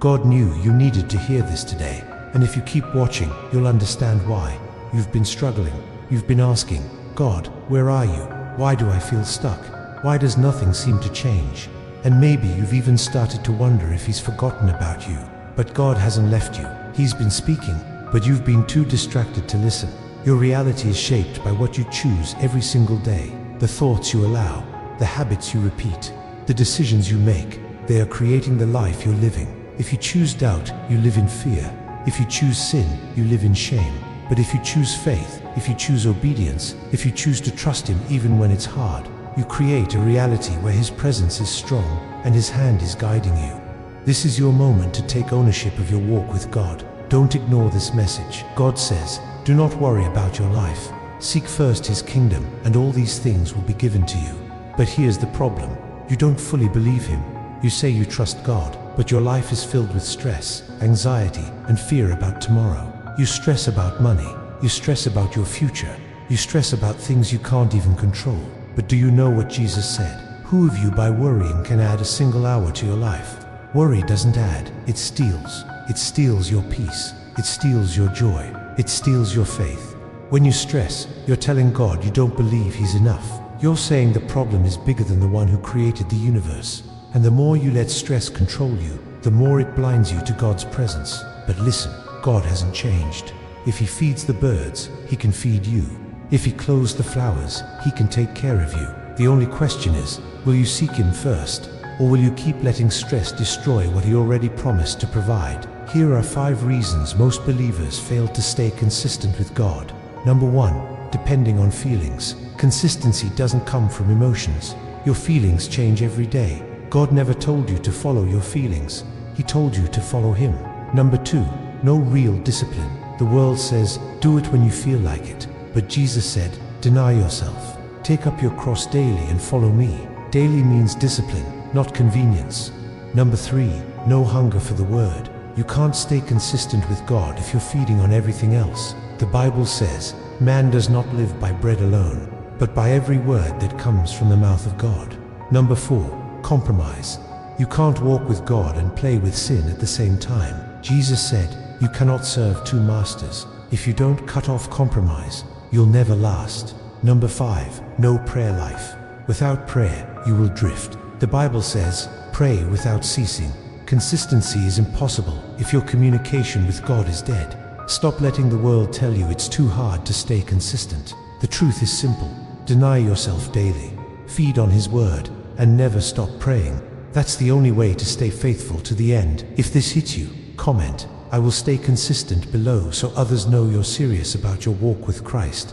God knew you needed to hear this today. And if you keep watching, you'll understand why. You've been struggling. You've been asking, God, where are you? Why do I feel stuck? Why does nothing seem to change? And maybe you've even started to wonder if He's forgotten about you. But God hasn't left you. He's been speaking, but you've been too distracted to listen. Your reality is shaped by what you choose every single day. The thoughts you allow, the habits you repeat, the decisions you make, they are creating the life you're living. If you choose doubt, you live in fear. If you choose sin, you live in shame. But if you choose faith, if you choose obedience, if you choose to trust Him even when it's hard, you create a reality where His presence is strong and His hand is guiding you. This is your moment to take ownership of your walk with God. Don't ignore this message. God says, do not worry about your life. Seek first His kingdom, and all these things will be given to you. But here's the problem. You don't fully believe Him. You say you trust God, but your life is filled with stress, anxiety, and fear about tomorrow. You stress about money. You stress about your future. You stress about things you can't even control. But do you know what Jesus said? Who of you by worrying can add a single hour to your life? Worry doesn't add, it steals. It steals your peace. It steals your joy. It steals your faith. When you stress, you're telling God you don't believe He's enough. You're saying the problem is bigger than the one who created the universe. And the more you let stress control you, the more it blinds you to God's presence. But listen, God hasn't changed. If He feeds the birds, He can feed you. If He clothes the flowers, He can take care of you. The only question is, will you seek Him first? Or will you keep letting stress destroy what He already promised to provide? Here are 5 reasons most believers fail to stay consistent with God. Number 1, depending on feelings. Consistency doesn't come from emotions. Your feelings change every day. God never told you to follow your feelings. He told you to follow Him. Number 2, no real discipline. The world says, do it when you feel like it. But Jesus said, deny yourself. Take up your cross daily and follow me. Daily means discipline, not convenience. Number 3, no hunger for the Word. You can't stay consistent with God if you're feeding on everything else. The Bible says, man does not live by bread alone, but by every word that comes from the mouth of God. Number 4, compromise. You can't walk with God and play with sin at the same time. Jesus said, you cannot serve 2 masters. If you don't cut off compromise, you'll never last. Number 5, no prayer life. Without prayer, you will drift. The Bible says, pray without ceasing. Consistency is impossible if your communication with God is dead. Stop letting the world tell you it's too hard to stay consistent. The truth is simple. Deny yourself daily. Feed on His Word and never stop praying. That's the only way to stay faithful to the end. If this hits you, comment, I will stay consistent below so others know you're serious about your walk with Christ.